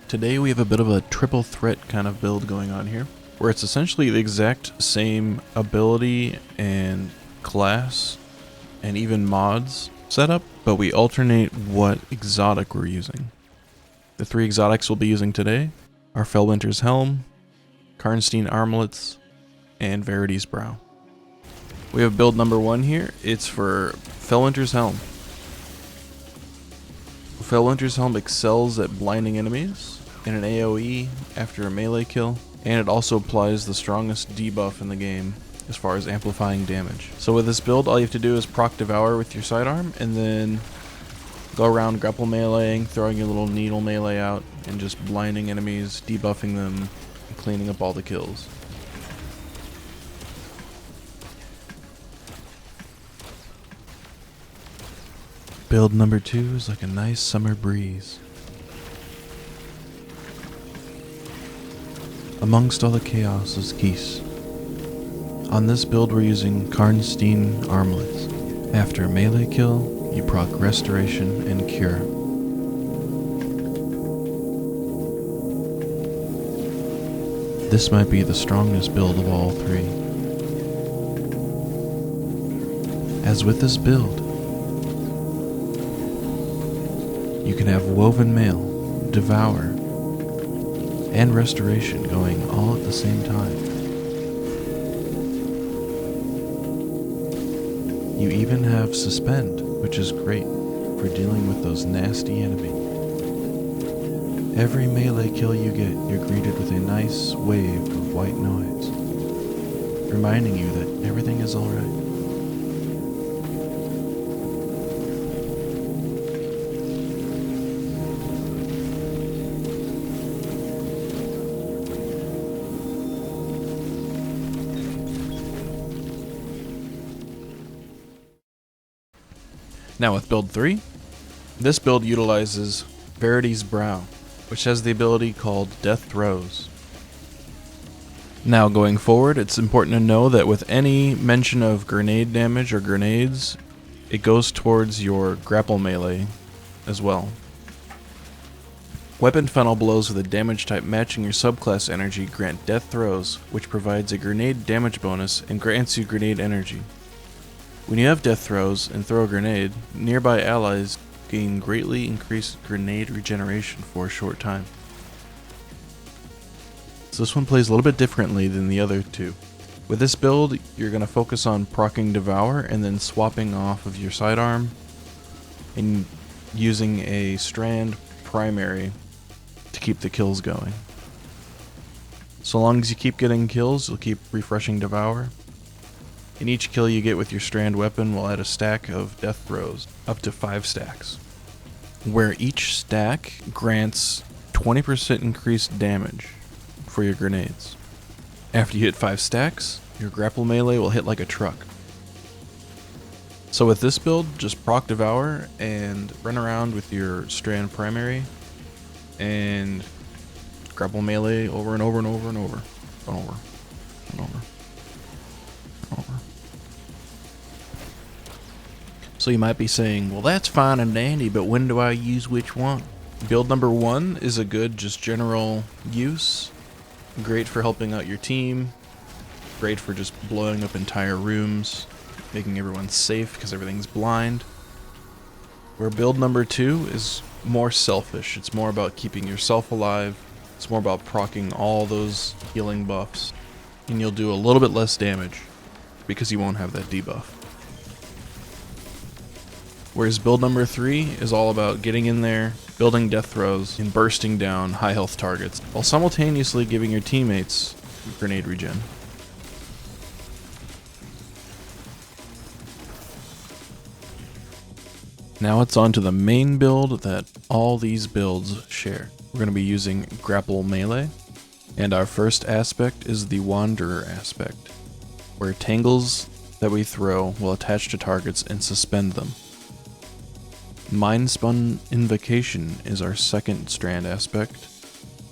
Today we have a bit of a triple threat kind of build going on here, where it's essentially the exact same ability and class and even mods setup, but we alternate what exotic we're using. The three exotics we'll be using today are Felwinter's Helm, Karnstein armlets, and Verity's Brow. We have build number 1 here. It's for Felwinter's Helm. Felwinter's Helm excels at blinding enemies in an AoE after a melee kill, and it also applies the strongest debuff in the game as far as amplifying damage. So with this build, all you have to do is proc Devour with your sidearm, and then go around grapple meleeing, throwing your little needle melee out, and just blinding enemies, debuffing them, and cleaning up all the kills. Build number 2 is like a nice summer breeze. Amongst all the chaos is peace. On this build we're using Karnstein armlets. After a melee kill, you proc Restoration and Cure. This might be the strongest build of all three. As with this build, you can have Woven Mail, Devour, and Restoration going all at the same time. You even have Suspend, which is great for dealing with those nasty enemies. Every melee kill you get, you're greeted with a nice wave of white noise, reminding you that everything is alright. Now with build 3, this build utilizes Verity's Brow, which has the ability called Death Throws. Now going forward, it's important to know that with any mention of grenade damage or grenades, it goes towards your grapple melee as well. Weapon funnel blows with a damage type matching your subclass energy grant Death Throws, which provides a grenade damage bonus and grants you grenade energy. When you have Death Throws and throw a grenade, nearby allies gain greatly increased grenade regeneration for a short time. So this one plays a little bit differently than the other two. With this build, you're going to focus on proccing Devour and then swapping off of your sidearm and using a strand primary to keep the kills going. So long as you keep getting kills, you'll keep refreshing Devour. And each kill you get with your strand weapon will add a stack of Death Throws, up to 5 stacks, where each stack grants 20% increased damage for your grenades. After you hit 5 stacks, your grapple melee will hit like a truck. So with this build, just proc Devour and run around with your strand primary and grapple melee over and over and over and over and over and over. So you might be saying, well, that's fine and dandy, but when do I use which one? Build number 1 is a good just general use. Great for helping out your team. Great for just blowing up entire rooms, making everyone safe because everything's blind. Where build number 2 is more selfish. It's more about keeping yourself alive. It's more about proccing all those healing buffs. And you'll do a little bit less damage because you won't have that debuff. Whereas build number 3 is all about getting in there, building Death Throws, and bursting down high health targets, while simultaneously giving your teammates grenade regen. Now it's on to the main build that all these builds share. We're going to be using grapple melee, and our first aspect is the Wanderer aspect, where tangles that we throw will attach to targets and suspend them. Mind Spun Invocation is our second strand aspect,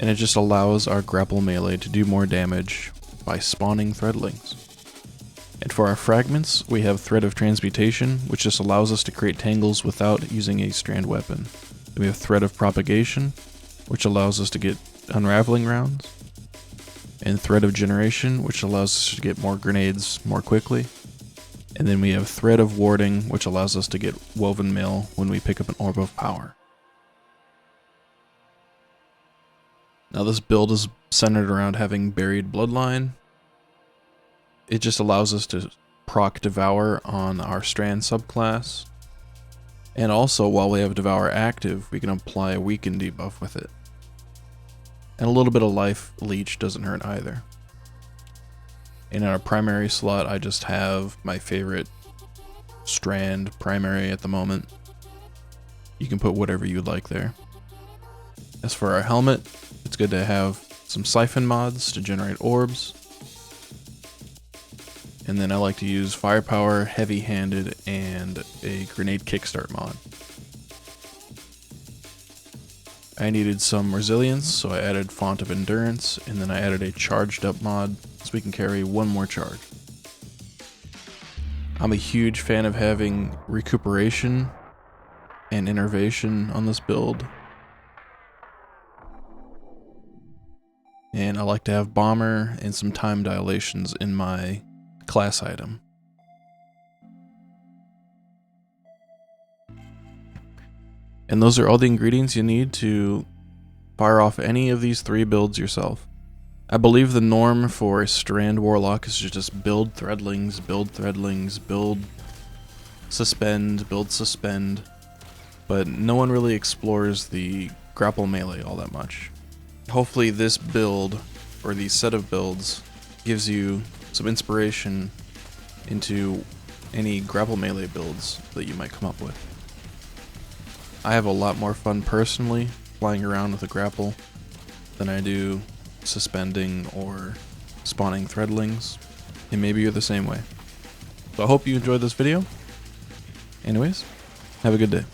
and it just allows our grapple melee to do more damage by spawning threadlings. And for our fragments, we have Thread of Transmutation, which just allows us to create tangles without using a strand weapon. Then we have Thread of Propagation, which allows us to get unraveling rounds, and Thread of Generation, which allows us to get more grenades more quickly. And then we have Thread of Warding, which allows us to get Woven Mail when we pick up an Orb of Power. Now this build is centered around having Buried Bloodline. It just allows us to proc Devour on our Strand subclass. And also, while we have Devour active, we can apply a Weaken debuff with it. And a little bit of Life Leech doesn't hurt either. And in our primary slot, I just have my favorite Strand primary at the moment. You can put whatever you'd like there. As for our helmet, it's good to have some Siphon mods to generate orbs. And then I like to use Firepower, Heavy Handed, and a Grenade Kickstart mod. I needed some resilience, so I added Font of Endurance, and then I added a charged up mod, so we can carry one more charge. I'm a huge fan of having recuperation and innervation on this build. And I like to have bomber and some time dilations in my class item. And those are all the ingredients you need to fire off any of these 3 builds yourself. I believe the norm for a Strand Warlock is to just build Threadlings, build suspend, but no one really explores the grapple melee all that much. Hopefully this build, or these set of builds, gives you some inspiration into any grapple melee builds that you might come up with. I have a lot more fun personally flying around with a grapple than I do suspending or spawning Threadlings, and maybe you're the same way. So I hope you enjoyed this video. Anyways, have a good day.